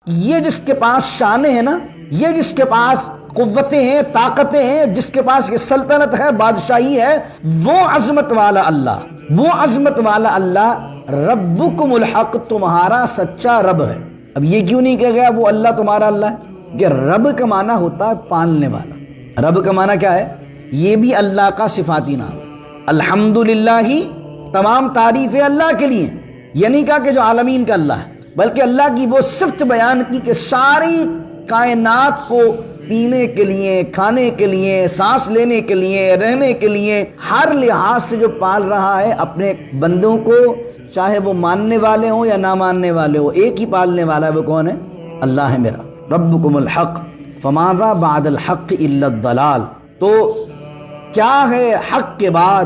یہ جس کے پاس شانیں ہیں نا، یہ جس کے پاس قوتیں ہیں، طاقتیں ہیں، جس کے پاس یہ سلطنت ہے، بادشاہی ہے، وہ عظمت والا اللہ، وہ عظمت والا اللہ ربکم الحق، تمہارا سچا رب ہے۔ اب یہ کیوں نہیں کہا گیا وہ اللہ تمہارا اللہ ہے؟ کہ رب کا معنی ہوتا ہے پالنے والا۔ رب کا معنی کیا ہے؟ یہ بھی اللہ کا صفاتی نام۔ الحمدللہ، تمام تعریفیں اللہ کے لیے، یہ نہیں کہا کہ جو عالمین کا اللہ ہے، بلکہ اللہ کی وہ صفت بیان کی کہ ساری کائنات کو پینے کے لیے، کھانے کے لیے، سانس لینے کے لیے، رہنے کے لیے ہر لحاظ سے جو پال رہا ہے اپنے بندوں کو، چاہے وہ ماننے والے ہوں یا نہ ماننے والے ہوں، ایک ہی پالنے والا ہے، وہ کون ہے؟ اللہ ہے میرا۔ ربکم الحق فماذا بعد الحق الا الضلال، تو کیا ہے حق کے بعد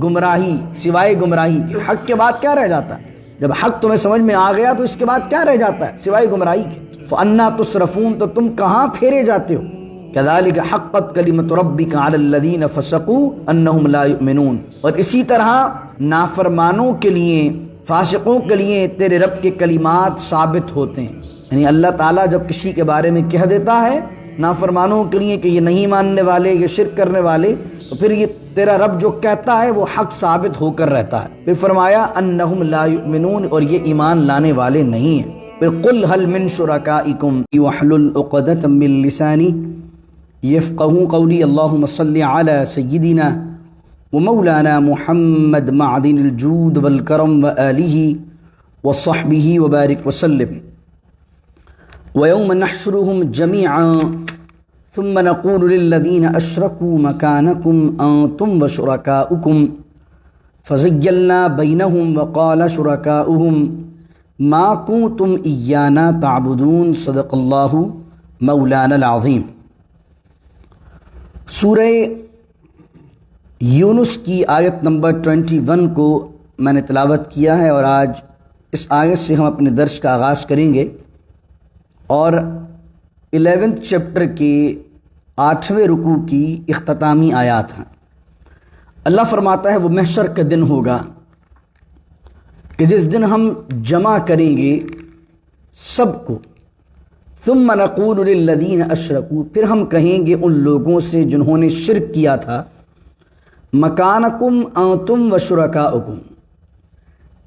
گمراہی سوائے گمراہی کے؟ حق کے بعد کیا رہ جاتا ہے؟ جب حق تمہیں سمجھ میں آ گیا تو اس کے بعد کیا رہ جاتا ہے سوائے گمراہی کے؟ فَأَنَّا تُصْرَفُونَ، تو تم کہاں پھیرے جاتے ہو؟ كَذَلِكَ حَقَّتْ كَلِمَةُ رَبِّكَ عَلَى الَّذِينَ فَسَقُوا أَنَّهُمْ لَا يُؤْمِنُونَ، اور اسی طرح نافرمانوں کے لیے، فاسقوں کے لیے تیرے رب کے کلمات ثابت ہوتے ہیں۔ یعنی اللہ تعالیٰ جب کسی کے بارے میں کہہ دیتا ہے نافرمانوں کے لیے کہ یہ نہیں ماننے والے، یہ شرک کرنے والے، تو پھر یہ تیرا رب جو کہتا ہے وہ حق ثابت ہو کر رہتا ہے۔ پھر فرمایا انہم لا یؤمنون، اور یہ ایمان لانے والے نہیں ہیں۔ پھر قل هل من شرکائکم واحلل عقدۃ من لسانی یفقهوا قولی اللہم صل علی سیدنا ومولانا محمد معدن الجود والکرم وآلہ وصحبہ وبارک وسلم، ويوم نحشرهم جميعا ثم نقول للذين أشركوا مكانكم أنتم وشركاؤكم فزيلنا بينهم وقال شركاؤهم ما كنتم إيانا تعبدون، صدق الله مولانا العظیم۔ سورہ یونس کی آیت نمبر 21 کو میں نے تلاوت کیا ہے، اور آج اس آیت سے ہم اپنے درس کا آغاز کریں گے، اور 11 چیپٹر کے 8ویں رکوع کی اختتامی آیات ہیں۔ اللہ فرماتا ہے وہ محشر کا دن ہوگا کہ جس دن ہم جمع کریں گے سب کو، ثم نقول للذین اشرکوا، پھر ہم کہیں گے ان لوگوں سے جنہوں نے شرک کیا تھا، مکانکم انتم وشرکاؤکم،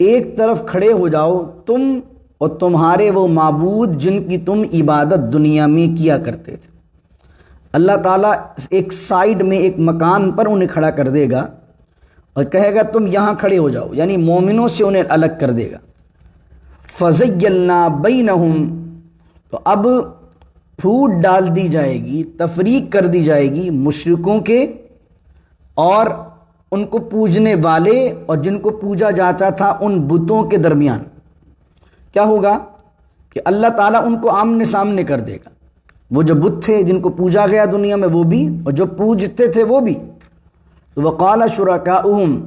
ایک طرف کھڑے ہو جاؤ تم اور تمہارے وہ معبود جن کی تم عبادت دنیا میں کیا کرتے تھے۔ اللہ تعالیٰ ایک سائیڈ میں، ایک مکان پر انہیں کھڑا کر دے گا اور کہے گا تم یہاں کھڑے ہو جاؤ، یعنی مومنوں سے انہیں الگ کر دے گا۔ فَزَيَّلْنَا بَيْنَهُمْ، تو اب پھوٹ ڈال دی جائے گی، تفریق کر دی جائے گی مشرکوں کے اور ان کو پوجنے والے اور جن کو پوجا جاتا تھا ان بتوں کے درمیان۔ کیا ہوگا کہ اللہ تعالیٰ ان کو آمنے سامنے کر دے گا، وہ جو بت تھے جن کو پوجا گیا دنیا میں وہ بھی، اور جو پوجتے تھے وہ بھی۔ تو وقال شرکاؤہم،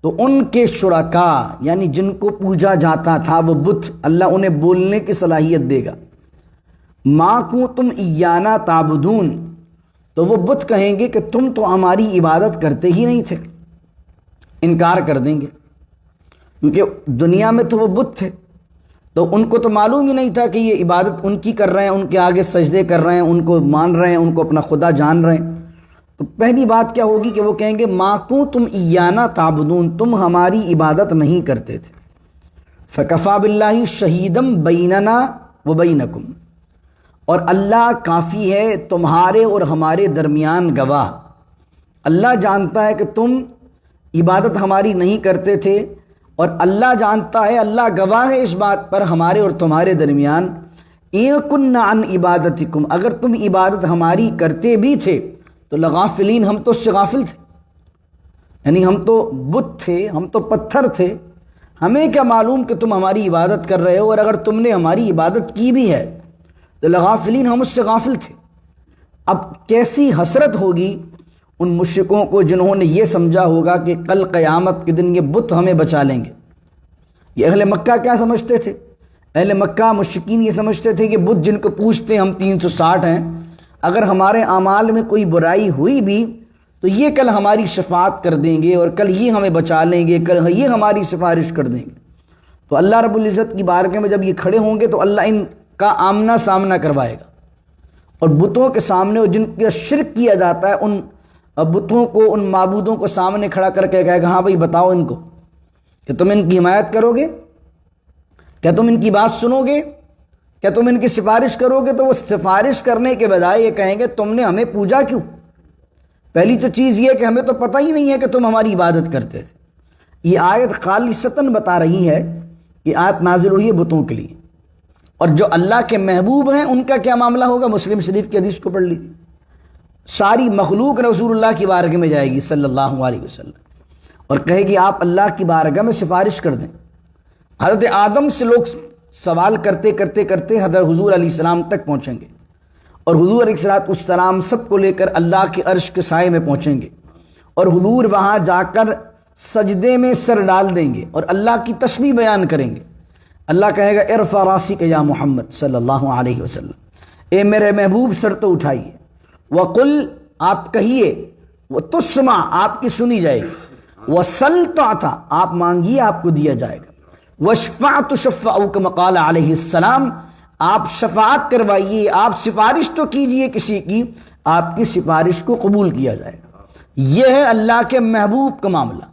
تو ان کے شرکاء یعنی جن کو پوجا جاتا تھا وہ بت، اللہ انہیں بولنے کی صلاحیت دے گا۔ ما کنتم ایانا تعبدون، تو وہ بت کہیں گے کہ تم تو ہماری عبادت کرتے ہی نہیں تھے، انکار کر دیں گے، کیونکہ دنیا میں تو وہ بت تھے، تو ان کو تو معلوم ہی نہیں تھا کہ یہ عبادت ان کی کر رہے ہیں، ان کے آگے سجدے کر رہے ہیں، ان کو مان رہے ہیں، ان کو اپنا خدا جان رہے ہیں۔ تو پہلی بات کیا ہوگی کہ وہ کہیں گے ما کنتم ایانا تعبدون، تم ہماری عبادت نہیں کرتے تھے۔ فکفی باللہ شہیدا بیننا وبینکم، اور اللہ کافی ہے تمہارے اور ہمارے درمیان گواہ۔ اللہ جانتا ہے کہ تم عبادت ہماری نہیں کرتے تھے، اور اللہ جانتا ہے، اللہ گواہ ہے اس بات پر ہمارے اور تمہارے درمیان۔ اِن کُنَّا عَنْ عِبَادَتِكُمْ، اگر تم عبادت ہماری کرتے بھی تھے تو لغافلین، ہم تو اس سے غافل تھے، یعنی ہم تو بت تھے، ہم تو پتھر تھے، ہمیں کیا معلوم کہ تم ہماری عبادت کر رہے ہو، اور اگر تم نے ہماری عبادت کی بھی ہے تو لغافلین، ہم اس سے غافل تھے۔ اب کیسی حسرت ہوگی ان مشرکوں کو جنہوں نے یہ سمجھا ہوگا کہ کل قیامت کے دن یہ بت ہمیں بچا لیں گے۔ یہ اہل مکہ کیا سمجھتے تھے؟ اہل مکہ مشرکین یہ سمجھتے تھے کہ بت جن کو پوجتے ہم 360 ہیں، اگر ہمارے اعمال میں کوئی برائی ہوئی بھی تو یہ کل ہماری شفاعت کر دیں گے، اور کل یہ ہمیں بچا لیں گے، کل یہ ہماری سفارش کر دیں گے۔ تو اللہ رب العزت کی بارگاہ میں جب یہ کھڑے ہوں گے تو اللہ ان کا آمنا سامنا کروائے گا، اور بتوں کے سامنے اور جن کا شرک کیا جاتا ہے ان بتوں کو، ان معبودوں کو سامنے کھڑا کر کے کہے گا ہاں بھائی بتاؤ ان کو کہ تم ان کی حمایت کرو گے، کیا تم ان کی بات سنو گے، کیا تم ان کی سفارش کرو گے؟ تو وہ سفارش کرنے کے بجائے یہ کہیں گے تم نے ہمیں پوجا کیوں؟ پہلی تو چیز یہ کہ ہمیں تو پتہ ہی نہیں ہے کہ تم ہماری عبادت کرتے تھے۔ یہ آیت خالصتاً بتا رہی ہے، یہ آیت نازل ہوئی ہے بتوں کے لیے، اور جو اللہ کے محبوب ہیں ان کا کیا معاملہ ہوگا؟ مسلم شریف کی حدیث کو پڑھ لیجیے، ساری مخلوق رسول اللہ کی بارگاہ میں جائے گی صلی اللہ علیہ وسلم اور کہے گی آپ اللہ کی بارگاہ میں سفارش کر دیں۔ حضرت آدم سے لوگ سوال کرتے کرتے کرتے حضرت حضور علیہ السلام تک پہنچیں گے، اور حضور علیہ السلام سب کو لے کر اللہ کے عرش کے سائے میں پہنچیں گے، اور حضور وہاں جا کر سجدے میں سر ڈال دیں گے اور اللہ کی تسبیح بیان کریں گے۔ اللہ کہے گا ارفع راسک یا محمد صلی اللہ علیہ وسلم، اے میرے محبوب سر تو اٹھائیے، وقل آپ کہیے، وتسمع آپ کی سنی جائے گی، وسل تعطا آپ مانگیے آپ کو دیا جائے گا، واشفع تشفع کما قال علیہ السلام آپ شفاعت کروائیے، آپ سفارش تو کیجئے کسی کی، آپ کی سفارش کو قبول کیا جائے گا۔ یہ ہے اللہ کے محبوب کا معاملہ،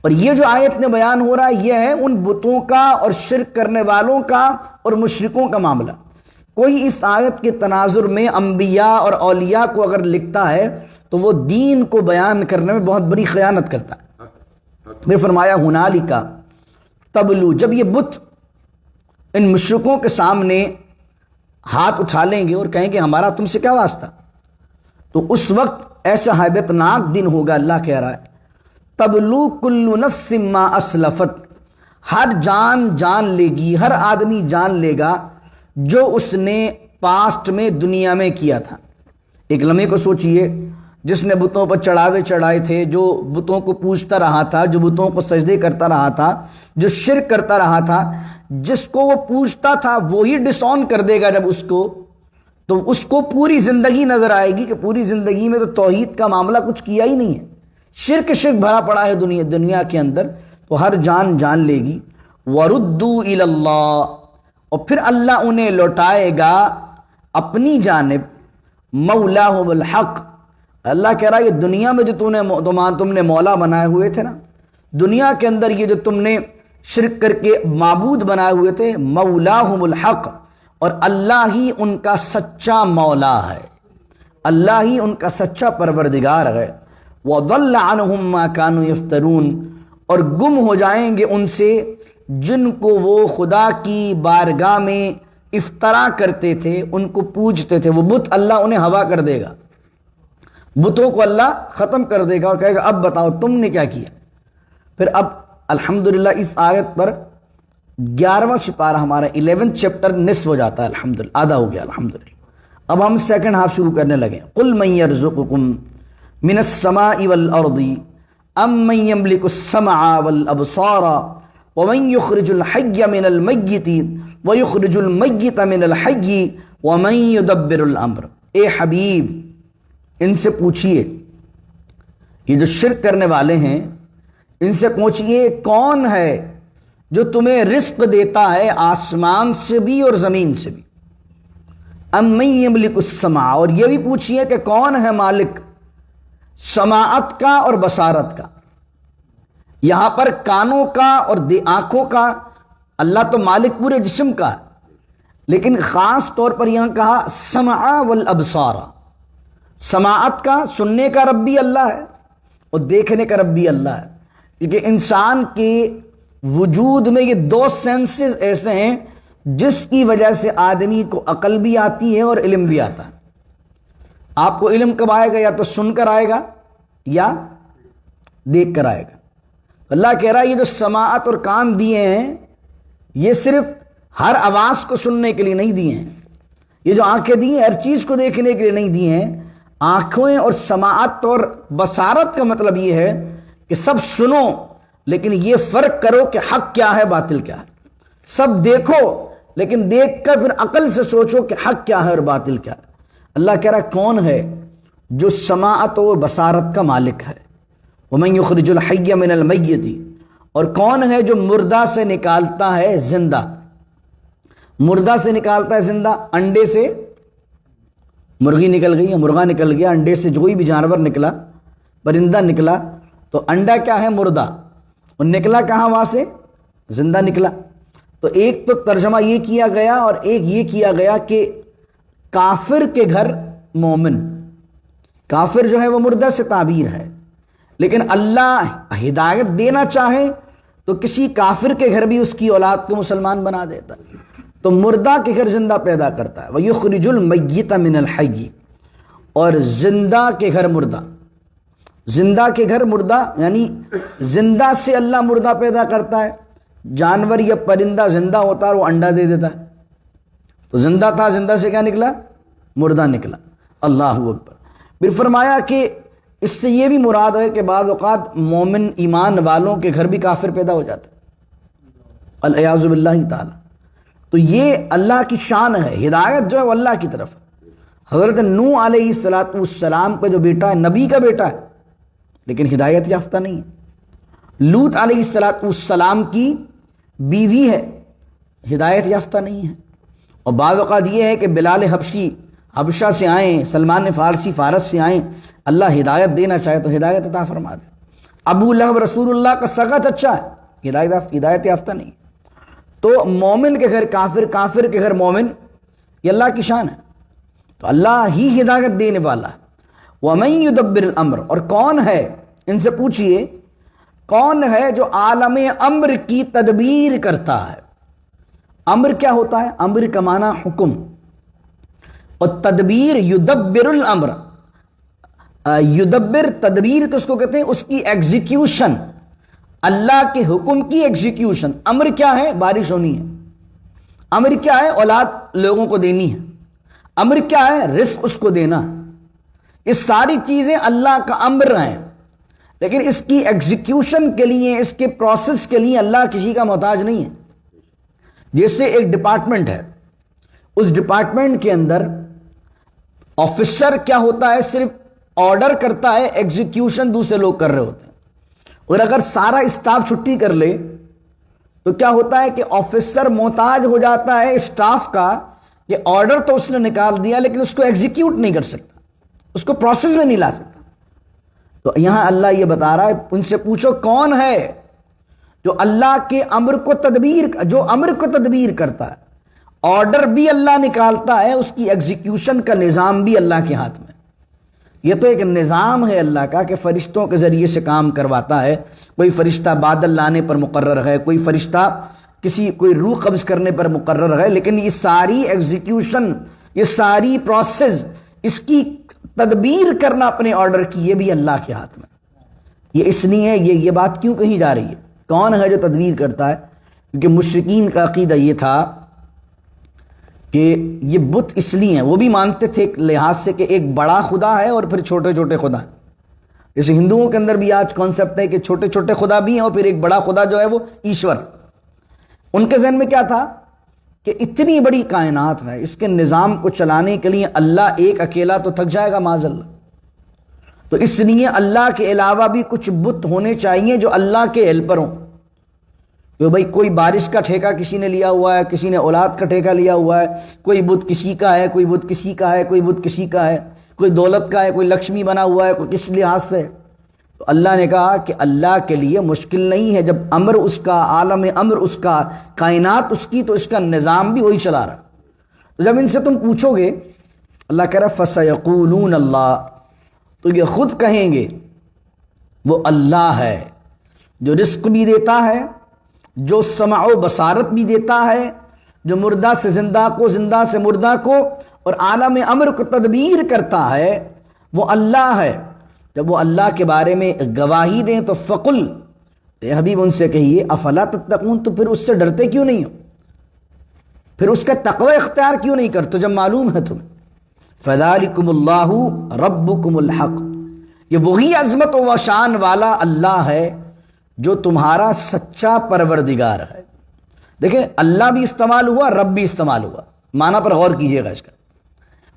اور یہ جو آیت میں بیان ہو رہا ہے یہ ہے ان بتوں کا اور شرک کرنے والوں کا اور مشرکوں کا معاملہ۔ کوئی اس آیت کے تناظر میں انبیاء اور اولیاء کو اگر لکھتا ہے تو وہ دین کو بیان کرنے میں بہت بڑی خیانت کرتا ہے۔ پھر فرمایا ہنالک تبلو، جب یہ بت ان مشرکوں کے سامنے ہاتھ اٹھا لیں گے اور کہیں گے ہمارا تم سے کیا واسطہ، تو اس وقت ایسا ہیبت ناک دن ہوگا، اللہ کہہ رہا ہے تبلو کل نفس ما اسلفت، ہر جان جان لے گی، ہر آدمی جان لے گا جو اس نے پاسٹ میں دنیا میں کیا تھا۔ ایک لمحے کو سوچئے، جس نے بتوں پر چڑھاوے چڑھائے تھے، جو بتوں کو پوجتا رہا تھا، جو بتوں کو سجدے کرتا رہا تھا، جو شرک کرتا رہا تھا، جس کو وہ پوجتا تھا وہی ڈس آن کر دے گا جب اس کو، تو اس کو پوری زندگی نظر آئے گی کہ پوری زندگی میں تو توحید کا معاملہ کچھ کیا ہی نہیں ہے، شرک بھرا پڑا ہے دنیا کے اندر، تو ہر جان جان لے گی۔ وَرُدُّوا إِلَى اللَّهِ، اور پھر اللہ انہیں لوٹائے گا اپنی جانب، مولاہم الحق، اللہ کہہ رہا ہے یہ دنیا میں جو تم نے مولا بنائے ہوئے تھے نا، دنیا کے اندر یہ جو تم نے شرک کر کے معبود بنائے ہوئے تھے، مولاہم الحق، اور اللہ ہی ان کا سچا مولا ہے، اللہ ہی ان کا سچا پروردگار ہے۔ وَضَلَّ عَنْهُمْ مَا كَانُوا يَفْتَرُونَ، اور گم ہو جائیں گے ان سے جن کو وہ خدا کی بارگاہ میں افطرا کرتے تھے، ان کو پوجتے تھے، وہ بت اللہ انہیں ہوا کر دے گا، بتوں کو اللہ ختم کر دے گا اور کہے گا اب بتاؤ تم نے کیا کیا۔ پھر اب الحمدللہ اس آیت پر 11واں سپارہ ہمارا 11 چیپٹر نصف ہو جاتا ہے، الحمدللہ آدھا ہو گیا الحمدللہ۔ اب ہم سیکنڈ ہاف شروع کرنے لگے۔ قُلْ مَن يَرْزُقُكُم مِّنَ السَّمَاءِ وَالْأَرْضِ أَمَّن يَمْلِكُ السَّمْعَ وَالْأَبْصَارَ وَمَن يُخْرِجُ الْحَيَّ مِنَ الْمَيِّتِ وَيُخْرِجُ الْمَيِّتَ مِنَ الْحَيِّ وَمَن يُدَبِّرُ الْأَمْرَ، اے حبیب ان سے پوچھئے، یہ جو شرک کرنے والے ہیں ان سے پوچھئے کون ہے جو تمہیں رزق دیتا ہے آسمان سے بھی اور زمین سے بھی، اَمَّن يَمْلِكُ السَّمْعَ، اور یہ بھی پوچھئے کہ کون ہے مالک سماعت کا اور بصارت کا۔ یہاں پر کانوں کا اور آنکھوں کا، اللہ تو مالک پورے جسم کا ہے، لیکن خاص طور پر یہاں کہا سمع والابصار، سماعت کا، سننے کا رب بھی اللہ ہے اور دیکھنے کا رب بھی اللہ ہے، کیونکہ انسان کے وجود میں یہ دو سینسز ایسے ہیں جس کی وجہ سے آدمی کو عقل بھی آتی ہے اور علم بھی آتا ہے۔ آپ کو علم کب آئے گا؟ یا تو سن کر آئے گا یا دیکھ کر آئے گا۔ اللہ کہہ رہا ہے یہ جو سماعت اور کان دیے ہیں یہ صرف ہر آواز کو سننے کے لیے نہیں دیے ہیں، یہ جو آنکھیں دی ہیں ہر چیز کو دیکھنے کے لیے نہیں دی ہیں۔ آنکھیں اور سماعت اور بصارت کا مطلب یہ ہے کہ سب سنو لیکن یہ فرق کرو کہ حق کیا ہے باطل کیا ہے، سب دیکھو لیکن دیکھ کر پھر عقل سے سوچو کہ حق کیا ہے اور باطل کیا ہے۔ اللہ کہہ رہا ہے کون ہے جو سماعت اور بصارت کا مالک ہے، وَمَن يُخْرِجُ الْحَيَّ مِنَ الْمَيِّتِ، اور کون ہے جو مردہ سے نکالتا ہے زندہ، مردہ سے نکالتا ہے زندہ، انڈے سے مرغی نکل گئی یا مرغا نکل گیا، انڈے سے کوئی بھی جانور نکلا، پرندہ نکلا، تو انڈا کیا ہے؟ مردہ، اور نکلا کہاں؟ وہاں سے زندہ نکلا۔ تو ایک تو ترجمہ یہ کیا گیا، اور ایک یہ کیا گیا کہ کافر کے گھر مومن، کافر جو ہے وہ مردہ سے تعبیر ہے، لیکن اللہ ہدایت دینا چاہے تو کسی کافر کے گھر بھی اس کی اولاد کو مسلمان بنا دیتا ہے، تو مردہ کے گھر زندہ پیدا کرتا ہے۔ وَيُخْرِجُ الْمَيِّتَ مِنَ الْحَيِّ، اور زندہ کے گھر مردہ، زندہ کے گھر مردہ یعنی زندہ سے اللہ مردہ پیدا کرتا ہے۔ جانور یا پرندہ زندہ ہوتا ہے، وہ انڈا دے دیتا ہے، تو زندہ تھا، زندہ سے کیا نکلا؟ مردہ نکلا۔ اللہ اکبر۔ پھر فرمایا کہ اس سے یہ بھی مراد ہے کہ بعض اوقات مومن ایمان والوں کے گھر بھی کافر پیدا ہو جاتا ہے، العیاذ باللہ تعالی۔ تو یہ اللہ کی شان ہے، ہدایت جو ہے وہ اللہ کی طرف ہے۔ حضرت نوح علیہ السلام کا جو بیٹا ہے، نبی کا بیٹا ہے، لیکن ہدایت یافتہ نہیں ہے۔ لوط علیہ السلام کی بیوی ہے، ہدایت یافتہ نہیں ہے۔ اور بعض اوقات یہ ہے کہ بلال حبشی حبشہ سے آئیں، سلمان فارسی فارس سے آئیں، اللہ ہدایت دینا چاہے تو ہدایت عطا فرما دے۔ ابو لہب رسول اللہ کا سگا چچا ہے، ہدایت یافتہ نہیں۔ تو مومن کے گھر کافر، کافر کے گھر مومن، یہ اللہ کی شان ہے۔ تو اللہ ہی ہدایت دینے والا ہے۔ وَمَن يُدَبِّرُ الْأَمْرَ، اور کون ہے، ان سے پوچھئے کون ہے جو عالم امر کی تدبیر کرتا ہے؟ امر کیا ہوتا ہے؟ امر کا معنی حکم، اور تدبیر یدبر الامر، یدبر تدبیر کس کو کہتے ہیں؟ اس کی ایگزیکیوشن، اللہ کے حکم کی ایگزیکیوشن۔ امر کیا ہے؟ بارش ہونی ہے۔ امر کیا ہے؟ اولاد لوگوں کو دینی ہے۔ امر کیا ہے؟ رزق اس کو دینا ہے۔ یہ ساری چیزیں اللہ کا امر ہیں، لیکن اس کی ایگزیکیوشن کے لیے، اس کے پروسیس کے لیے اللہ کسی کا محتاج نہیں ہے۔ جیسے ایک ڈپارٹمنٹ ہے، اس ڈپارٹمنٹ کے اندر آفیسر کیا ہوتا ہے؟ صرف آرڈر کرتا ہے، ایگزیکیوشن دوسرے لوگ کر رہے ہوتے ہیں۔ اور اگر سارا اسٹاف چھٹی کر لے تو کیا ہوتا ہے کہ آفیسر محتاج ہو جاتا ہے اسٹاف کا، کہ آرڈر تو اس نے نکال دیا لیکن اس کو ایگزیکیوٹ نہیں کر سکتا، اس کو پروسیس میں نہیں لا سکتا۔ تو یہاں اللہ یہ بتا رہا ہے، ان سے پوچھو کون ہے جو اللہ کے امر کو تدبیر کرتا ہے۔ آرڈر بھی اللہ نکالتا ہے، اس کی ایگزیکیوشن کا نظام بھی اللہ کے ہاتھ میں۔ یہ تو ایک نظام ہے اللہ کا کہ فرشتوں کے ذریعے سے کام کرواتا ہے۔ کوئی فرشتہ بادل لانے پر مقرر ہے، کوئی فرشتہ کوئی روح قبض کرنے پر مقرر ہے، لیکن یہ ساری ایگزیکیوشن، یہ ساری پروسیس، اس کی تدبیر کرنا اپنے آرڈر کی، یہ بھی اللہ کے ہاتھ میں۔ یہ اس لیے یہ بات کیوں کہی جا رہی ہے؟ کون ہے جو تدبیر کرتا ہے؟ کیونکہ مشرکین کا عقیدہ یہ تھا کہ یہ بت اس لیے ہیں، وہ بھی مانتے تھے ایک لحاظ سے کہ ایک بڑا خدا ہے اور پھر چھوٹے چھوٹے خدا ہیں۔ جیسے ہندوؤں کے اندر بھی آج کانسیپٹ ہے کہ چھوٹے چھوٹے خدا بھی ہیں اور پھر ایک بڑا خدا جو ہے وہ ایشور۔ ان کے ذہن میں کیا تھا کہ اتنی بڑی کائنات ہے، اس کے نظام کو چلانے کے لیے اللہ ایک اکیلا تو تھک جائے گا معاذ اللہ، تو اس لیے اللہ کے علاوہ بھی کچھ بت ہونے چاہیے جو اللہ کے ہیلپر ہوں۔ کہ بھائی کوئی بارش کا ٹھیکہ کسی نے لیا ہوا ہے، کسی نے اولاد کا ٹھیکہ لیا ہوا ہے، کوئی بت کسی کا ہے، کوئی بت کسی کا ہے، کوئی بت کسی کا ہے، کوئی دولت کا ہے، کوئی لکشمی بنا ہوا ہے، کوئی کس لحاظ سے۔ تو اللہ نے کہا کہ اللہ کے لیے مشکل نہیں ہے، جب امر اس کا، عالم امر اس کا، کائنات اس کی، تو اس کا نظام بھی وہی چلا رہا۔ تو جب ان سے تم پوچھو گے، اللہ کہہ رہا فَسَيَقُولُونَ اللَّهُ، تو یہ خود کہیں گے وہ اللہ ہے جو رزق بھی دیتا ہے، جو سمع و بصارت بھی دیتا ہے، جو مردہ سے زندہ کو، زندہ سے مردہ کو، اور عالم امر کو تدبیر کرتا ہے، وہ اللہ ہے۔ جب وہ اللہ کے بارے میں گواہی دیں تو فقل، اے حبیب ان سے کہیے افلا تتقون، تو پھر اس سے ڈرتے کیوں نہیں ہو، پھر اس کا تقوی اختیار کیوں نہیں کرتے جب معلوم ہے تمہیں۔ فذالکم اللہ ربکم الحق، یہ وہی عظمت و شان والا اللہ ہے جو تمہارا سچا پروردگار ہے۔ دیکھیں اللہ بھی استعمال ہوا، رب بھی استعمال ہوا، معنی پر غور کیجئے گا اس کا۔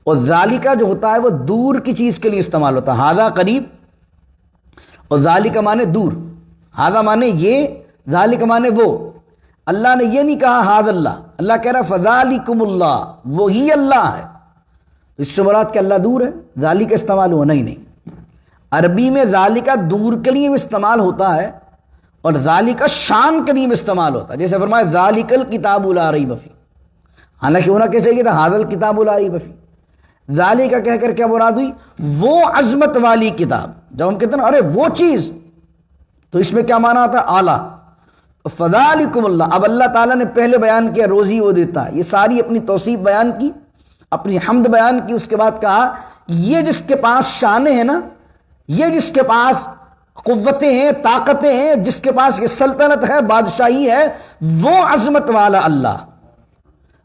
اور ذالکہ جو ہوتا ہے وہ دور کی چیز کے لیے استعمال ہوتا ہے، ہذا قریب، اور ذالکہ مانے دور، ہذا مانے یہ، ذالکہ مانے وہ۔ اللہ نے یہ نہیں کہا ہاد اللہ، اللہ کہہ رہا فذالکم اللہ، وہی اللہ ہے۔ اس سے مراد کہ اللہ دور ہے، ذالک کا استعمال ہونا ہی نہیں۔ عربی میں ذالک دور کے لیے بھی استعمال ہوتا ہے اور ذالک شان کے لیے بھی استعمال ہوتا ہے، جیسے فرمایا ذالک الکتاب لا ریب فیہ، حالانکہ ہونا کیا چاہیے تھا ھذا الکتاب لا ریب فیہ۔ ذالک کہہ کر کیا مراد ہوئی؟ وہ عظمت والی کتاب۔ جب ہم کہتے ہیں ارے وہ چیز، تو اس میں کیا معنی آتا ہے؟ اعلیٰ۔ فذالکم اللہ، اب اللہ تعالیٰ نے پہلے بیان کیا روزی وہ دیتا ہے، یہ ساری اپنی توصیف بیان کی، اپنی حمد بیان کی، اس کے بعد کہا یہ جس کے پاس شانیں ہیں نا، یہ جس کے پاس قوتیں ہیں، طاقتیں ہیں، جس کے پاس یہ سلطنت ہے، بادشاہی ہے، وہ عظمت والا اللہ،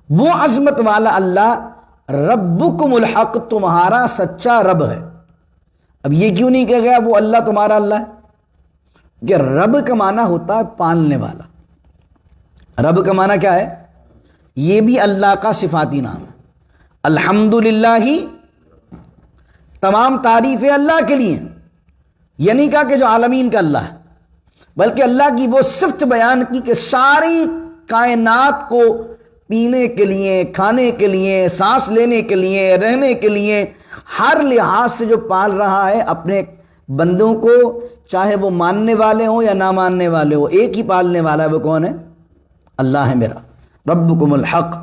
وہ عظمت والا اللہ ربکم الحق، تمہارا سچا رب ہے۔ اب یہ کیوں نہیں کہا گیا وہ اللہ تمہارا اللہ ہے؟ کہ رب کا معنی ہوتا ہے پالنے والا۔ رب کا معنی کیا ہے؟ یہ بھی اللہ کا صفاتی نام ہے۔ الحمدللہ، تمام تعریفیں اللہ کے لیے، یہ نہیں کہا کہ جو عالمین کا اللہ ہے، بلکہ اللہ کی وہ صفت بیان کی کہ ساری کائنات کو پینے کے لیے، کھانے کے لیے، سانس لینے کے لیے، رہنے کے لیے ہر لحاظ سے جو پال رہا ہے اپنے بندوں کو، چاہے وہ ماننے والے ہوں یا نہ ماننے والے ہوں، ایک ہی پالنے والا ہے، وہ کون ہے؟ اللہ ہے میرا۔ ربکم الحق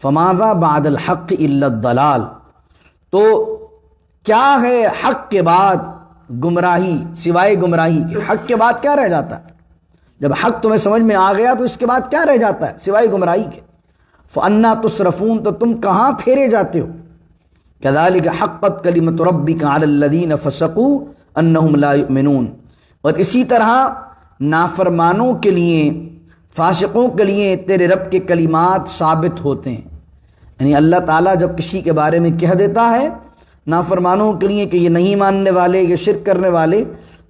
فماذا بعد الحق الا الضلال، تو کیا ہے حق کے بعد گمراہی سوائے گمراہی کے؟ حق کے بعد کیا رہ جاتا ہے؟ جب حق تمہیں سمجھ میں آ گیا تو اس کے بعد کیا رہ جاتا ہے سوائے گمراہی کے؟ فَأَنَّا تُصْرَفُونَ، تو تم کہاں پھیرے جاتے ہو؟ كَذَلِكَ حَقَّتْ كَلِمَةُ رَبِّكَ عَلَى الَّذِينَ فَسَقُوا أَنَّهُمْ لَا يُؤْمِنُونَ، اور اسی طرح نافرمانوں کے لیے، فاسقوں کے لیے تیرے رب کے کلمات ثابت ہوتے ہیں۔ یعنی اللہ تعالیٰ جب کسی کے بارے میں کہہ دیتا ہے نافرمانوں کے لیے کہ یہ نہیں ماننے والے، یہ شرک کرنے والے،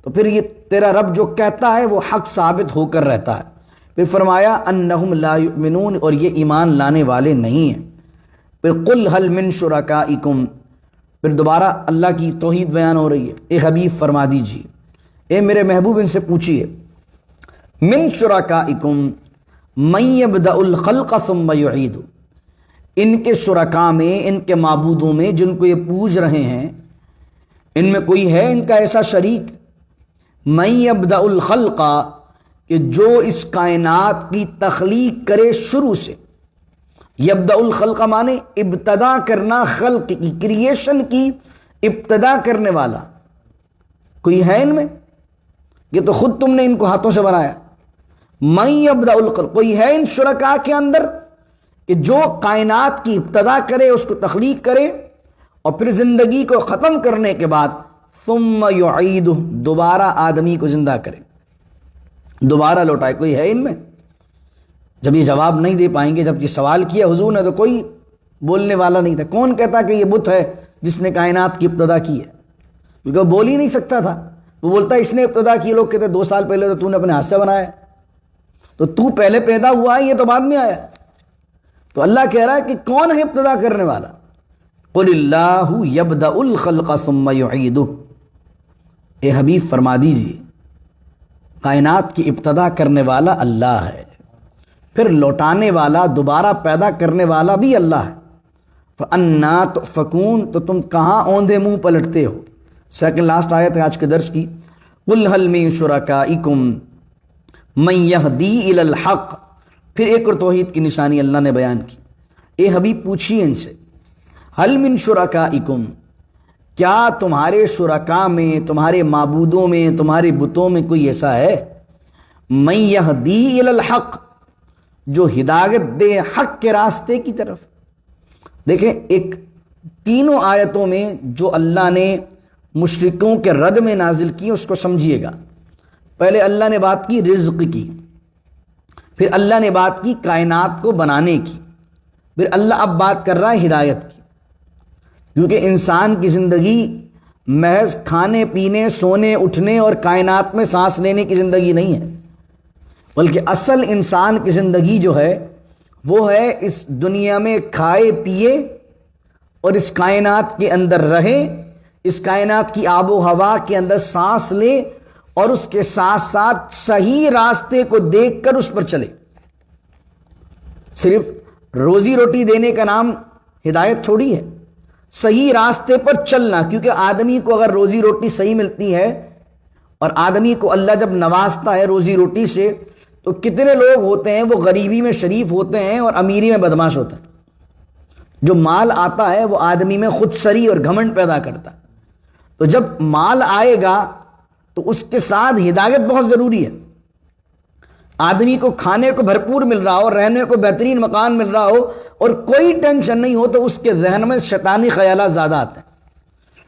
تو پھر یہ تیرا رب جو کہتا ہے وہ حق ثابت ہو کر رہتا ہے۔ پھر فرمایا انہم لا یؤمنون، اور یہ ایمان لانے والے نہیں ہیں۔ پھر قل هل من شرکائکم، پھر دوبارہ اللہ کی توحید بیان ہو رہی ہے۔ اے حبیب فرما دیجیے، اے میرے محبوب ان سے پوچھیے، من شرکائکم من یبدأ الخلق ثم یعید، ان کے شرکاء میں، ان کے معبودوں میں جن کو یہ پوج رہے ہیں، ان میں کوئی ہے ان کا ایسا شریک؟ من یبدأ الخلق، کہ جو اس کائنات کی تخلیق کرے شروع سے۔ یبدأ الخلق مانے ابتدا کرنا، خلق کی، کریشن کی ابتدا کرنے والا کوئی ہے ان میں؟ یہ تو خود تم نے ان کو ہاتھوں سے بنایا۔ من یبدأ الخلق، کوئی ہے ان شرکاء کے اندر کہ جو کائنات کی ابتدا کرے، اس کو تخلیق کرے، اور پھر زندگی کو ختم کرنے کے بعد ثم یعیدہ، دوبارہ آدمی کو زندہ کرے، دوبارہ لوٹائے؟ کوئی ہے ان میں؟ جب یہ جواب نہیں دے پائیں گے، جب یہ سوال کیا حضور نے تو کوئی بولنے والا نہیں تھا۔ کون کہتا کہ یہ بت ہے جس نے کائنات کی ابتدا کی ہے؟ کیونکہ وہ بول ہی نہیں سکتا تھا۔ وہ بولتا اس نے ابتدا کی، لوگ کہتے 2 سال پہلے تو نے اپنے ہاتھ سے بنایا، تو تو پہلے پیدا ہوا ہے، یہ تو بعد میں آیا۔ تو اللہ کہہ رہا ہے کہ کون ہے ابتدا کرنے والا؟ قل اللہ یبدأ الخلق ثم یعیدہ، اے حبیب فرما دیجیے کائنات کی ابتدا کرنے والا اللہ ہے، پھر لوٹانے والا، دوبارہ پیدا کرنے والا بھی اللہ ہے۔ فَأَنَّا تُؤْفَكُونَ، تو تم کہاں اوندھے منہ پلٹتے ہو؟ سیکنڈ لاسٹ آیت ہے آج کے درس کی، قُلْ هَلْ مِن شُرَكَائِكُم مَن يَهْدِي إِلَى الْحَقِّ، پھر ایک اور توحید کی نشانی اللہ نے بیان کی۔ اے حبیب پوچھیے ان سے، هَلْ مِن شُرَكَائِكُم، کیا تمہارے شرکاء میں، تمہارے معبودوں میں، تمہارے بتوں میں کوئی ایسا ہے مَن يَهْدِي إِلَى الْحَقِّ، جو ہدایت دے حق کے راستے کی طرف؟ دیکھیں، ایک تینوں آیتوں میں جو اللہ نے مشرکوں کے رد میں نازل کی اس کو سمجھیے گا۔ پہلے اللہ نے بات کی رزق کی، پھر اللہ نے بات کی کائنات کو بنانے کی، پھر اللہ اب بات کر رہا ہے ہدایت کی۔ کیونکہ انسان کی زندگی محض کھانے پینے، سونے اٹھنے اور کائنات میں سانس لینے کی زندگی نہیں ہے، بلکہ اصل انسان کی زندگی جو ہے وہ ہے اس دنیا میں کھائے پیے اور اس کائنات کے اندر رہے، اس کائنات کی آب و ہوا کے اندر سانس لے، اور اس کے ساتھ ساتھ صحیح راستے کو دیکھ کر اس پر چلے۔ صرف روزی روٹی دینے کا نام ہدایت تھوڑی ہے، صحیح راستے پر چلنا، کیونکہ آدمی کو اگر روزی روٹی صحیح ملتی ہے اور آدمی کو اللہ جب نوازتا ہے روزی روٹی سے، تو کتنے لوگ ہوتے ہیں وہ غریبی میں شریف ہوتے ہیں اور امیری میں بدماش ہوتے ہیں۔ جو مال آتا ہے وہ آدمی میں خود سری اور گھمنڈ پیدا کرتا ہے، تو جب مال آئے گا تو اس کے ساتھ ہدایت بہت ضروری ہے۔ آدمی کو کھانے کو بھرپور مل رہا ہو، رہنے کو بہترین مکان مل رہا ہو اور کوئی ٹینشن نہیں ہو، تو اس کے ذہن میں شیطانی خیالات زیادہ آتے ہیں۔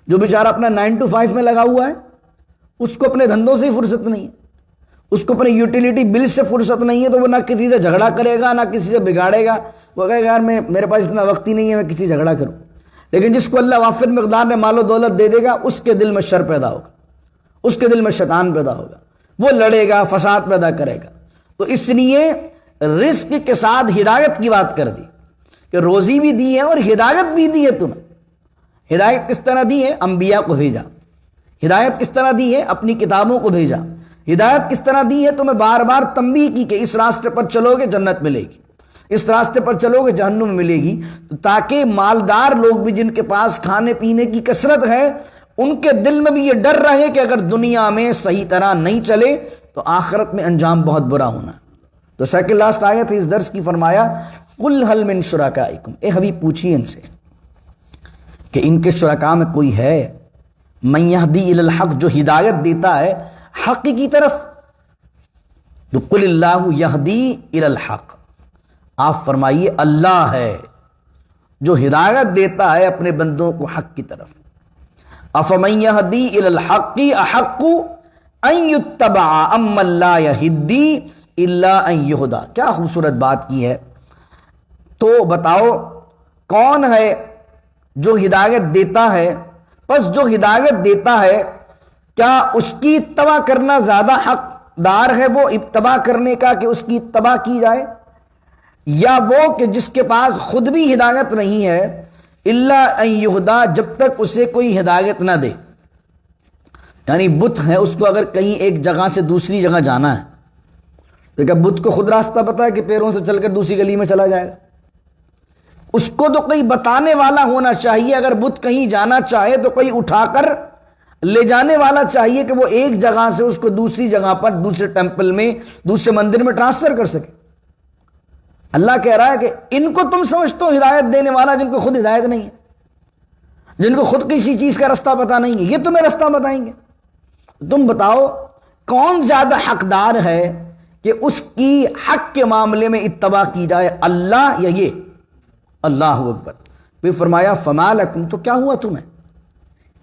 جو بیچارہ اپنا 9 to 5 میں لگا ہوا ہے، اس کو اپنے دھندوں سے ہی فرصت نہیں ہے، اس کو اپنے یوٹیلیٹی بل سے فرصت نہیں ہے، تو وہ نہ کسی سے جھگڑا کرے گا نہ کسی سے بگاڑے گا، وہ کہے گا یار میرے پاس اتنا وقت ہی نہیں ہے میں کسی سے جھگڑا کروں۔ لیکن جس کو اللہ وافر مقدار میں مال و دولت دے دے گا، اس کے دل میں شر پیدا ہوگا، اس کے دل میں شیطان پیدا ہوگا، وہ لڑے گا، فساد پیدا کرے گا۔ تو اس لیے رزق کے ساتھ ہدایت کی بات کر دی کہ روزی بھی دی ہے اور ہدایت بھی دی ہے تمہیں۔ ہدایت کس طرح دی ہے؟ انبیاء کو بھیجا۔ ہدایت کس طرح دی ہے؟ اپنی کتابوں کو بھیجا۔ ہدایت کس طرح دی ہے؟ تمہیں بار بار تنبیہ کی کہ اس راستے پر چلو گے جنت ملے گی، اس راستے پر چلو گے جہنم ملے گی، تاکہ مالدار لوگ بھی جن کے پاس کھانے پینے کی کثرت ہے، ان کے دل میں بھی یہ ڈر رہے کہ اگر دنیا میں صحیح طرح نہیں چلے تو آخرت میں انجام بہت برا ہونا ہے۔ تو سیکنڈ لاسٹ آیت اس درس کی فرمایا قل هل من شرکائکم، اے حبیب پوچھیے ان سے کہ ان کے شرکاء میں کوئی ہے من یہدی الی الحق، جو ہدایت دیتا ہے حق کی طرف۔ تو قل اللہ یہدی الی الحق، آپ فرمائیے اللہ ہے جو ہدایت دیتا ہے اپنے بندوں کو حق کی طرف۔ افمن یہدی الی الحق احق ان یتبع امن لا یہدی الا ان یہدی، کیا خوبصورت بات کی ہے۔ تو بتاؤ کون ہے جو ہدایت دیتا ہے؟ پس جو ہدایت دیتا ہے کیا اس کی اتباع کرنا زیادہ حقدار ہے وہ اتباع کرنے کا کہ اس کی اتباع کی جائے، یا وہ کہ جس کے پاس خود بھی ہدایت نہیں ہے الا ان یہدی، جب تک اسے کوئی ہدایت نہ دے؟ یعنی بت ہے، اس کو اگر کہیں ایک جگہ سے دوسری جگہ جانا ہے تو کیا بت کو خود راستہ پتہ ہے کہ پیروں سے چل کر دوسری گلی میں چلا جائے گا؟ اس کو تو کوئی بتانے والا ہونا چاہیے۔ اگر بت کہیں جانا چاہے تو کوئی اٹھا کر لے جانے والا چاہیے کہ وہ ایک جگہ سے اس کو دوسری جگہ پر، دوسرے ٹیمپل میں، دوسرے مندر میں ٹرانسفر کر سکے۔ اللہ کہہ رہا ہے کہ ان کو تم سمجھتے ہو ہدایت دینے والا جن کو خود ہدایت نہیں ہے، جن کو خود کسی چیز کا رستہ پتہ نہیں ہے، یہ تمہیں رستہ بتائیں گے؟ تم بتاؤ کون زیادہ حقدار ہے کہ اس کی حق کے معاملے میں اتباع کی جائے، اللہ یا یہ؟ اللہ اکبر۔ پھر فرمایا فما لکم، تو کیا ہوا تمہیں؟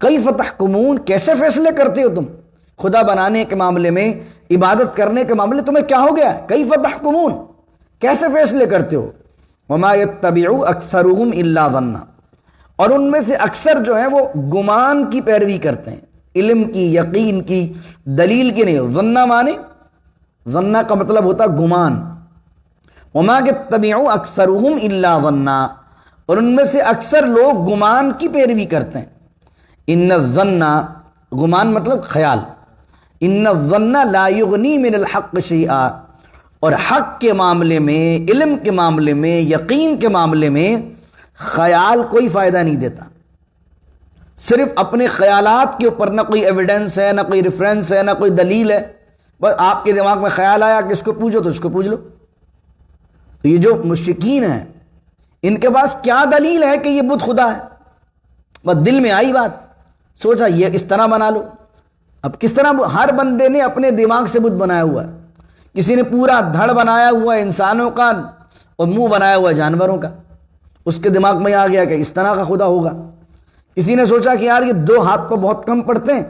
کیف تحکمون، کیسے فیصلے کرتے ہو تم؟ خدا بنانے کے معاملے میں، عبادت کرنے کے معاملے تمہیں کیا ہو گیا ہے؟ کیف تحکمون، کیسے فیصلے کرتے ہو؟ وما یتبع اکثرهم الا ظنا، اور ان میں سے اکثر جو ہیں وہ گمان کی پیروی کرتے ہیں، علم کی، یقین کی، دلیل کی نہیں۔ ظنا مانے، ظنا کا مطلب ہوتا گمان۔ وما یتبع اکثرهم الا ظنا، اور ان میں سے اکثر لوگ گمان کی پیروی کرتے ہیں۔ ان الظن، گمان مطلب خیال، ان الظن لا یغنی من الحق شیئا، اور حق کے معاملے میں، علم کے معاملے میں، یقین کے معاملے میں خیال کوئی فائدہ نہیں دیتا۔ صرف اپنے خیالات کے اوپر نہ کوئی ایویڈنس ہے، نہ کوئی ریفرنس ہے، نہ کوئی دلیل ہے، بس آپ کے دماغ میں خیال آیا کہ اس کو پوچھو تو اس کو پوچھ لو۔ تو یہ جو مشرکین ہیں ان کے پاس کیا دلیل ہے کہ یہ بت خدا ہے؟ بس دل میں آئی بات، سوچا یہ اس طرح بنا لو۔ اب کس طرح؟ ہر بندے نے اپنے دماغ سے بت بنایا ہوا ہے۔ کسی نے پورا دھڑ بنایا ہوا ہے انسانوں کا اور منہ بنایا ہوا ہے جانوروں کا، اس کے دماغ میں آ گیا کہ اس طرح کا خدا ہوگا۔ کسی نے سوچا کہ یار یہ 2 ہاتھ تو بہت کم پڑتے ہیں،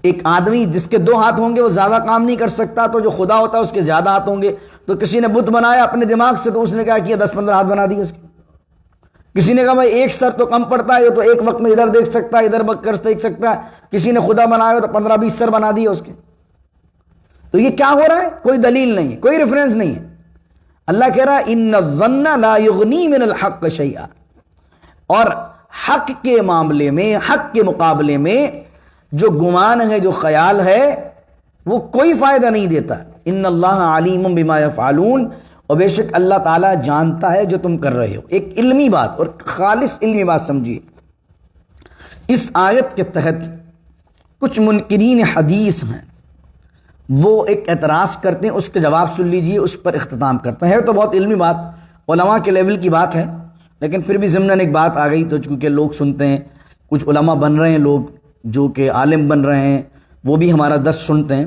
ایک آدمی جس کے 2 ہاتھ ہوں گے وہ زیادہ کام نہیں کر سکتا، تو جو خدا ہوتا ہے اس کے زیادہ ہاتھ ہوں گے۔ تو کسی نے بت بنایا اپنے دماغ سے، تو اس نے کیا کیا 10-15 ہاتھ بنا دیے اس کے۔ کسی نے کہا بھائی ایک سر تو کم پڑتا ہے، یہ تو ایک وقت میں ادھر دیکھ سکتا ہے، ادھر کر دیکھ سکتا ہے۔ کسی نے خدا بنایا تو 15-20 سر بنا دیے اس کے۔ تو یہ کیا ہو رہا ہے؟ کوئی دلیل نہیں ہے، کوئی ریفرنس نہیں ہے۔ اللہ کہہ رہا ہے ان الظن لا یغنی من الحق شیئا، اور حق کے معاملے میں، حق کے مقابلے میں جو گمان ہے، جو خیال ہے، وہ کوئی فائدہ نہیں دیتا۔ ان اللہ علیم بما یفعلون، اور بے شک اللہ تعالیٰ جانتا ہے جو تم کر رہے ہو۔ ایک علمی بات اور خالص علمی بات سمجھیے، اس آیت کے تحت کچھ منکرین حدیث ہیں، وہ ایک اعتراض کرتے ہیں، اس کے جواب سن لیجئے، اس پر اختتام کرتے ہیں۔ ہے تو بہت علمی بات، علماء کے لیول کی بات ہے، لیکن پھر بھی ضمناً ایک بات آ گئی تو چونکہ لوگ سنتے ہیں، کچھ علماء بن رہے ہیں، لوگ جو کہ عالم بن رہے ہیں وہ بھی ہمارا درس سنتے ہیں،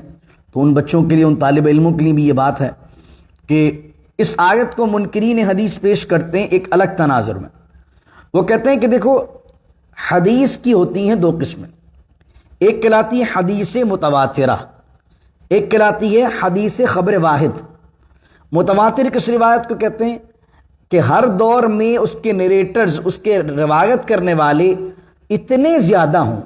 تو ان بچوں کے لیے، ان طالب علموں کے لیے بھی یہ بات ہے کہ اس آیت کو منکرین حدیث پیش کرتے ہیں ایک الگ تناظر میں۔ وہ کہتے ہیں کہ دیکھو، حدیث کی ہوتی ہیں دو قسمیں، ایک کہلاتی ہے حدیث متواترہ، ایک کہلاتی ہے حدیث خبر واحد۔ متواتر کس روایت کو کہتے ہیں کہ ہر دور میں اس کے نیریٹرز، اس کے روایت کرنے والے اتنے زیادہ ہوں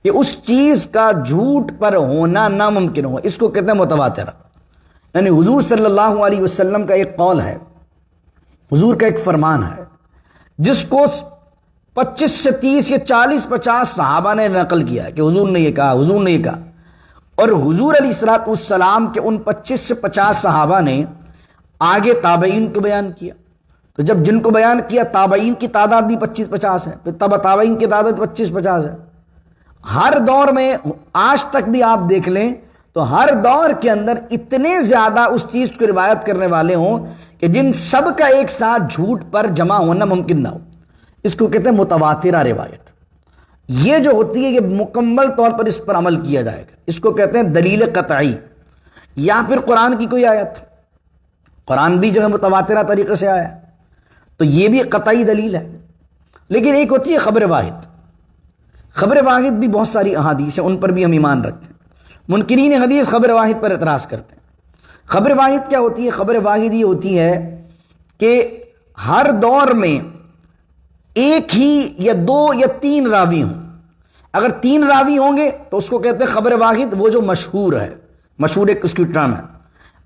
کہ اس چیز کا جھوٹ پر ہونا ناممکن ہو، اس کو کہتے ہیں متواترہ۔ یعنی حضور صلی اللہ علیہ وسلم کا ایک قول ہے، حضور کا ایک فرمان ہے، جس کو 25 سے 30 یا 40 50 صحابہ نے نقل کیا ہے کہ حضور نے یہ کہا، حضور نے یہ کہا، اور حضور علیہ الصلوۃ والسلام کے ان 25 سے 50 صحابہ نے آگے تابعین کو بیان کیا، تو جب جن کو بیان کیا تابعین کی تعداد بھی 25 50 ہے، پھر تابعین کی تعداد 25 50 ہے۔ ہر دور میں آج تک بھی آپ دیکھ لیں تو ہر دور کے اندر اتنے زیادہ اس چیز کو روایت کرنے والے ہوں کہ جن سب کا ایک ساتھ جھوٹ پر جمع ہونا ممکن نہ ہو، اس کو کہتے ہیں متواترہ روایت۔ یہ جو ہوتی ہے یہ مکمل طور پر اس پر عمل کیا جائے گا، اس کو کہتے ہیں دلیل قطعی، یا پھر قرآن کی کوئی آیت، قرآن بھی جو ہے متواترہ طریقے سے آیا ہے تو یہ بھی قطعی دلیل ہے۔ لیکن ایک ہوتی ہے خبر واحد، خبر واحد بھی بہت ساری احادیث ہیں، ان پر بھی ہم ایمان رکھتے ہیں۔ منکرین حدیث خبر واحد پر اعتراض کرتے ہیں۔ خبر واحد کیا ہوتی ہے؟ خبر واحد یہ ہوتی ہے کہ ہر دور میں ایک ہی یا دو یا تین راوی ہوں۔ اگر 3 راوی ہوں گے تو اس کو کہتے ہیں خبر واحد، وہ جو مشہور ہے، مشہور ایک اس کی ٹرم ہے۔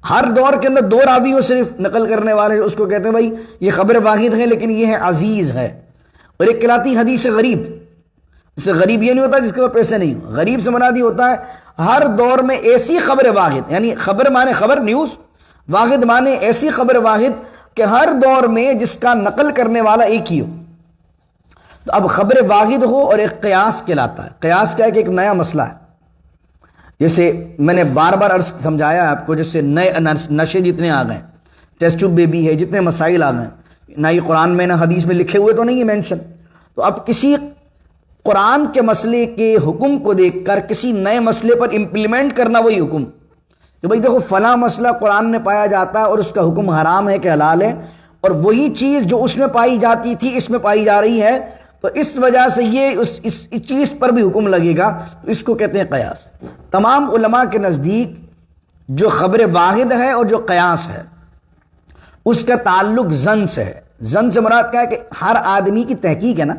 ہر دور کے اندر 2 راوی ہو صرف نقل کرنے والے، اس کو کہتے ہیں بھائی یہ خبر واحد ہے، لیکن یہ ہے عزیز ہے۔ اور ایک کہلاتی حدیث غریب، اس سے غریب یہ نہیں ہوتا جس کے پاس پیسے نہیں ہوں، غریب سے مراد یہ ہوتا ہے ہر دور میں ایسی خبر واحد، یعنی خبر مانے خبر نیوز، واحد مانے ایسی خبر واحد کہ ہر دور میں جس کا نقل کرنے والا ایک ہی ہو۔ تو اب خبر واحد ہو اور ایک قیاس کہلاتا ہے۔ قیاس کیا ہے کہ ایک نیا مسئلہ ہے، جیسے میں نے بار بار عرض سمجھایا آپ کو، جیسے نئے نشے جتنے آ گئے، ٹیسٹ ٹیوب بیبی ہے، جتنے مسائل آ گئے، نہ یہ قرآن میں نہ حدیث میں لکھے ہوئے تو نہیں ہے مینشن، تو اب کسی قرآن کے مسئلے کے حکم کو دیکھ کر کسی نئے مسئلے پر امپلیمنٹ کرنا وہی حکم کہ بھئی دیکھو فلاں مسئلہ قرآن میں پایا جاتا ہے اور اس کا حکم حرام ہے کہ حلال ہے، اور وہی چیز جو اس میں پائی جاتی تھی اس میں پائی جا رہی ہے، تو اس وجہ سے یہ اس چیز پر بھی حکم لگے گا، تو اس کو کہتے ہیں قیاس۔ تمام علماء کے نزدیک جو خبر واحد ہے اور جو قیاس ہے اس کا تعلق ظن سے ہے۔ ظن سے مراد کیا ہے کہ ہر آدمی کی تحقیق ہے نا،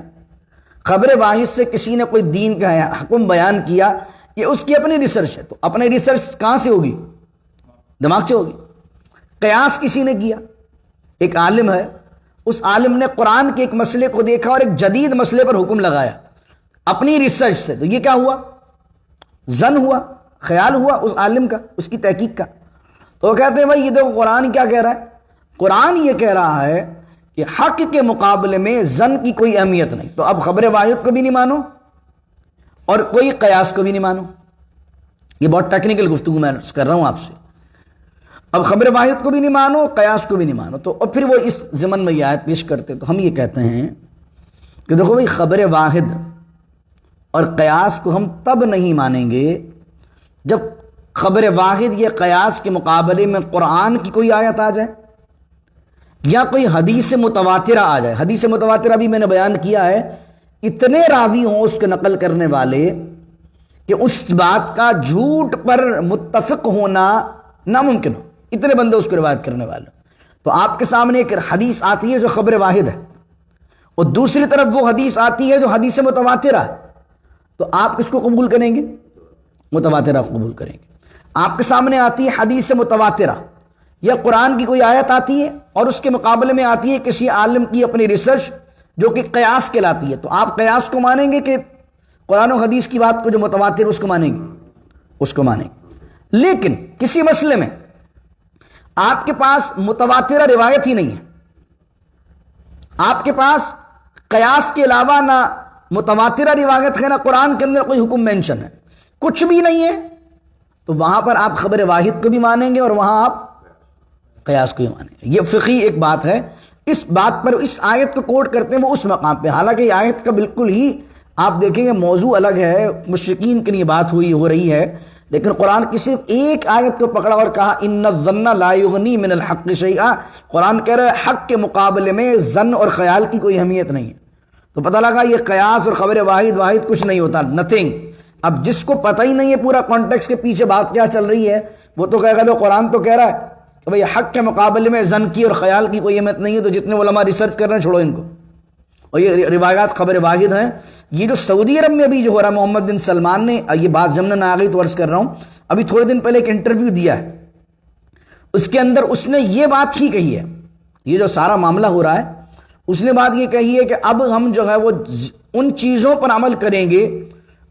خبر واحد سے کسی نے کوئی دین کا حکم بیان کیا، یہ اس کی اپنی ریسرچ ہے، تو اپنی ریسرچ کہاں سے ہوگی؟ دماغ سے ہوگی۔ قیاس کسی نے کیا، ایک عالم ہے، اس عالم نے قرآن کے ایک مسئلے کو دیکھا اور ایک جدید مسئلے پر حکم لگایا اپنی ریسرچ سے، تو یہ کیا ہوا؟ ظن ہوا، خیال ہوا اس عالم کا، اس کی تحقیق کا۔ تو وہ کہتے ہیں بھائی یہ دیکھو قرآن کیا کہہ رہا ہے، قرآن یہ کہہ رہا ہے کہ حق کے مقابلے میں ظن کی کوئی اہمیت نہیں، تو اب خبر واحد کو بھی نہیں مانو اور کوئی قیاس کو بھی نہیں مانو۔ یہ بہت ٹیکنیکل گفتگو میں کر رہا ہوں آپ سے۔ اب خبر واحد کو بھی نہیں مانو، قیاس کو بھی نہیں مانو، تو اور پھر وہ اس ضمن میں یہ آیت پیش کرتے، تو ہم یہ کہتے ہیں کہ دیکھو بھائی خبر واحد اور قیاس کو ہم تب نہیں مانیں گے جب خبر واحد یا قیاس کے مقابلے میں قرآن کی کوئی آیت آ جائے یا کوئی حدیث متواترہ آ جائے۔ حدیث متواترہ بھی میں نے بیان کیا ہے، اتنے راوی ہوں اس کے نقل کرنے والے کہ اس بات کا جھوٹ پر متفق ہونا ناممکن ہو، اتنے بندے اس کو روایت کرنے والے۔ تو آپ کے سامنے ایک حدیث آتی ہے جو خبر واحد ہے، اور دوسری طرف وہ حدیث آتی ہے جو حدیث متواترہ ہے، تو آپ کس کو قبول کریں گے؟ متواترہ قبول کریں گے۔ آپ کے سامنے آتی ہے حدیث متواترہ، یا قرآن کی کوئی آیت آتی ہے اور اس کے مقابلے میں آتی ہے کسی عالم کی اپنی ریسرچ جو کہ قیاس کہلاتی ہے، تو آپ قیاس کو مانیں گے کہ قرآن و حدیث کی بات کو جو متواتر اس کو مانیں گے؟ اس کو مانیں گے۔ لیکن کسی مسئلے میں آپ کے پاس متواترہ روایت ہی نہیں ہے، آپ کے پاس قیاس کے علاوہ نہ متواترہ روایت ہے، نہ قرآن کے اندر کوئی حکم مینشن ہے، کچھ بھی نہیں ہے، تو وہاں پر آپ خبر واحد کو بھی مانیں گے اور وہاں آپ قیاس کو بھی مانیں گے۔ یہ فقہی ایک بات ہے، اس بات پر اس آیت کو کوٹ کرتے ہیں وہ اس مقام پہ، حالانکہ یہ آیت کا بالکل ہی آپ دیکھیں گے موضوع الگ ہے، مشرکین کے لیے بات ہو رہی ہے، لیکن قرآن کی صرف ایک آیت کو پکڑا اور کہا ان الظن لا یغنی من الحق شیئا، قرآن کہہ رہا ہے حق کے مقابلے میں ظن اور خیال کی کوئی اہمیت نہیں ہے، تو پتہ لگا یہ قیاس اور خبر واحد کچھ نہیں ہوتا، نتھنگ۔ اب جس کو پتہ ہی نہیں ہے پورا کانٹیکس کے پیچھے بات کیا چل رہی ہے، وہ تو کہے گا تو قرآن تو کہہ رہا ہے کہ بھئی حق کے مقابلے میں ظن کی اور خیال کی کوئی اہمیت نہیں ہے، تو جتنے علماء ریسرچ کر رہے ہیں چھوڑو ان کو، اور یہ روایات خبر واحد ہیں۔ یہ جو سعودی عرب میں ابھی جو ہو رہا ہے، محمد بن سلمان نے یہ بات ضمن آ گئی تو عرض کر رہا ہوں، ابھی تھوڑے دن پہلے ایک انٹرویو دیا ہے، اس کے اندر اس نے یہ بات ہی کہی ہے، یہ جو سارا معاملہ ہو رہا ہے اس نے بات یہ کہی ہے کہ اب ہم جو ہے وہ ان چیزوں پر عمل کریں گے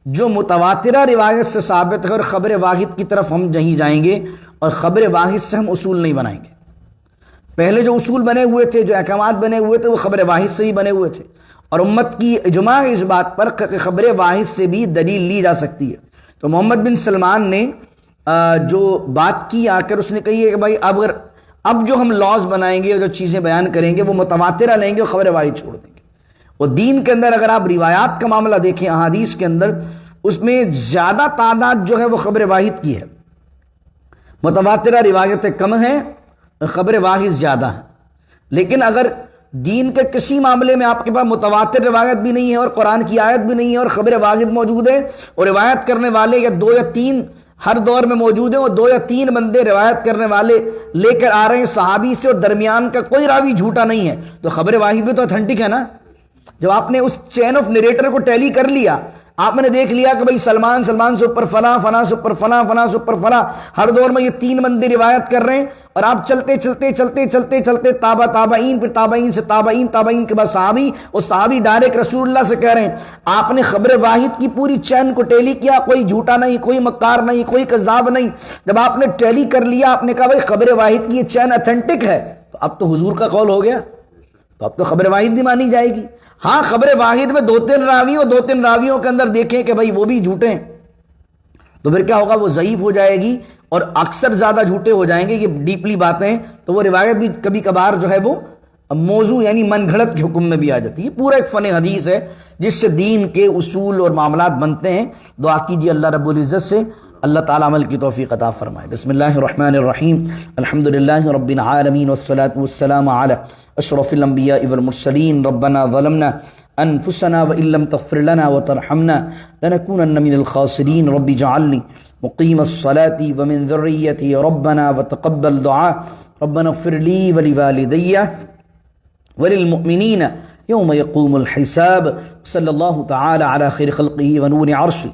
جو متواترہ روایت سے ثابت ہے، اور خبر واحد کی طرف ہم نہیں جائیں گے، اور خبر واحد سے ہم اصول نہیں بنائیں گے۔ پہلے جو اصول بنے ہوئے تھے، جو احکامات بنے ہوئے تھے، وہ خبر واحد سے ہی بنے ہوئے تھے، اور امت کی اجماع اس بات پر کہ خبر واحد سے بھی دلیل لی جا سکتی ہے۔ تو محمد بن سلمان نے جو بات کی آ کر اس نے کہی ہے کہ بھائی اب جو ہم لاز بنائیں گے اور جو چیزیں بیان کریں گے وہ متواترہ لیں گے اور خبر واحد چھوڑ دیں گے۔ اور دین کے اندر اگر آپ روایات کا معاملہ دیکھیں، احادیث کے اندر، اس میں زیادہ تعداد جو ہے وہ خبر واحد کی ہے، متواترہ روایتیں کم ہیں، خبر واحد زیادہ ہیں۔ لیکن اگر دین کے کسی معاملے میں آپ کے پاس متواتر روایت بھی نہیں ہے اور قرآن کی آیت بھی نہیں ہے اور خبر واحد موجود ہے، اور روایت کرنے والے یا 2 یا 3 ہر دور میں موجود ہیں، اور 2 یا 3 بندے روایت کرنے والے لے کر آ رہے ہیں صحابی سے، اور درمیان کا کوئی راوی جھوٹا نہیں ہے، تو خبر واحد بھی تو اتھینٹک ہے نا۔ جب آپ نے اس چین آف نریٹر کو ٹیلی کر لیا، آپ نے دیکھ لیا کہ بھئی سلمان سے اوپر فلاں، فلاں سے اوپر فلاں، فلاں سے اوپر فلاں، ہر دور میں یہ 3 بندے روایت کر رہے ہیں، اور آپ چلتے تابعین، پھر تابعین سے تابعین کے بعد صحابی، اور صحابی ڈائریکٹ رسول اللہ سے کہہ رہے ہیں۔ آپ نے خبر واحد کی پوری چین کو ٹیلی کیا، کوئی جھوٹا نہیں، کوئی مکار نہیں، کوئی کذاب نہیں۔ جب آپ نے ٹیلی کر لیا، آپ نے کہا بھئی خبر واحد کی یہ چین اتھینٹک ہے، تو اب تو حضور کا قول ہو گیا، تو اب تو خبر واحد نہیں مانی جائے گی۔ ہاں خبر واحد میں 2-3 راوی، اور 2-3 راویوں کے اندر دیکھیں کہ بھائی وہ بھی جھوٹے ہیں، تو پھر کیا ہوگا، وہ ضعیف ہو جائے گی، اور اکثر زیادہ جھوٹے ہو جائیں گے، یہ ڈیپلی باتیں، تو وہ روایت بھی کبھی کبھار جو ہے وہ موضوع یعنی من گھڑت کے حکم میں بھی آ جاتی ہے۔ پورا ایک فن حدیث ہے جس سے دین کے اصول اور معاملات بنتے ہیں۔ دعا کیجیے اللہ رب العزت سے اللہ تعالیٰ عمل کی توفیق عطا فرمائے۔ بسم اللہ الرحمن الرحیم، الحمدللہ رب العالمین والصلاة والسلام علی اشرف الانبیاء والمرسلین۔ ربنا ظلمنا انفسنا وان لم تغفر لنا وترحمنا لنكونن من الخاسرین۔ رب اجعلنی مقیم الصلاة ومن ذریتی ربنا وتقبل دعاء۔ ربنا اغفر لی ولوالدی وللمؤمنین یوم یقوم الحساب۔ صلی اللہ تعالی علی خیر خلقہ ونور عرش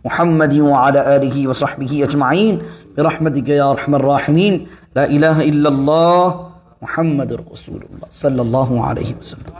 محمد وعلى آلہ وصحبہ اجمعین برحمتک یا ارحم الراحمین۔ لا الہ الا اللہ محمد رسول اللہ صلی اللہ علیہ وسلم۔